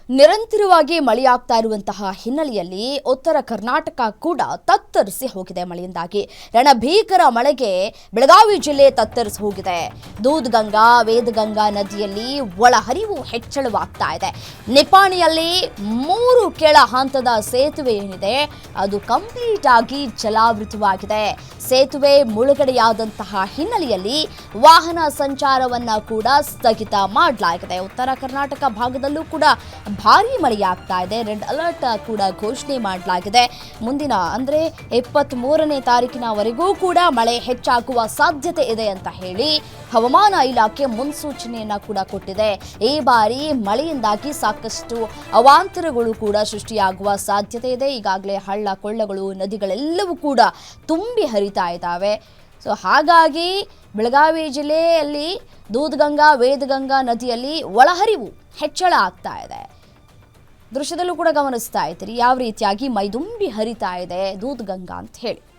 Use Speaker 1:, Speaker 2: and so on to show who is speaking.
Speaker 1: ನಿರಂತರವಾಗಿ ಮಳೆಯಾಗ್ತಾ ಇರುವಂತಹ ಹಿನ್ನೆಲೆಯಲ್ಲಿ ಉತ್ತರ ಕರ್ನಾಟಕ ಕೂಡ ತತ್ತರಿಸಿ ಹೋಗಿದೆ. ಮಳೆಯಿಂದಾಗಿ ರಣಭೀಕರ ಮಳೆಗೆ ಬೆಳಗಾವಿ ಜಿಲ್ಲೆ ತತ್ತರಿಸಿ ಹೋಗಿದೆ. ದೂದ್ಗಂಗಾ ವೇದಗಂಗಾ ನದಿಯಲ್ಲಿ ಒಳಹರಿವು ಹೆಚ್ಚಳವಾಗ್ತಾ ಇದೆ. ನಿಪಾಣಿಯಲ್ಲಿ 3 ಕೆಳ ಹಂತದ ಸೇತುವೆ ಏನಿದೆ ಅದು ಕಂಪ್ಲೀಟ್ ಆಗಿ ಜಲಾವೃತವಾಗಿದೆ. ಸೇತುವೆ ಮುಳುಗಡೆಯಾದಂತಹ ಹಿನ್ನೆಲೆಯಲ್ಲಿ ವಾಹನ ಸಂಚಾರವನ್ನ ಕೂಡ ಸ್ಥಗಿತ ಮಾಡಲಾಗಿದೆ. ಉತ್ತರ ಕರ್ನಾಟಕ ಭಾಗದಲ್ಲೂ ಕೂಡ ಭಾರೀ ಮಳೆಯಾಗ್ತಾ ಇದೆ. ರೆಡ್ ಅಲರ್ಟ್ ಕೂಡ ಘೋಷಣೆ ಮಾಡಲಾಗಿದೆ. ಮುಂದಿನ ಅಂದ್ರೆ 23ನೇ ತಾರೀಕಿನವರೆಗೂ ಕೂಡ ಮಳೆ ಹೆಚ್ಚಾಗುವ ಸಾಧ್ಯತೆ ಇದೆ ಅಂತ ಹೇಳಿ ಹವಾಮಾನ ಇಲಾಖೆ ಮುನ್ಸೂಚನೆಯನ್ನ ಕೂಡ ಕೊಟ್ಟಿದೆ. ಈ ಬಾರಿ ಮಳೆಯಿಂದಾಗಿ ಸಾಕಷ್ಟು ಅವಾಂತರಗಳು ಕೂಡ ಸೃಷ್ಟಿಯಾಗುವ ಸಾಧ್ಯತೆ ಇದೆ. ಈಗಾಗಲೇ ಹಳ್ಳ ಕೊಳ್ಳಗಳು ನದಿಗಳೆಲ್ಲವೂ ಕೂಡ ತುಂಬಿ ಹರಿತಾ ಇದ್ದಾವೆ. ಸೊ ಹಾಗಾಗಿ ಬೆಳಗಾವಿ ಜಿಲ್ಲೆಯಲ್ಲಿ ದೂದ್ಗಂಗಾ ವೇದಗಂಗಾ ನದಿಯಲ್ಲಿ ಒಳಹರಿವು ಹೆಚ್ಚಳ ಆಗ್ತಾ ಇದೆ. ದೃಶ್ಯದಲ್ಲೂ ಕೂಡ ಗಮನಿಸ್ತಾ ಇದ್ದೀರಿ ಯಾವ ರೀತಿಯಾಗಿ ಮೈದುಂಬಿ ಹರಿತಾ ಇದೆ ದೂದ್ಗಂಗಾ ಅಂತ ಹೇಳಿ.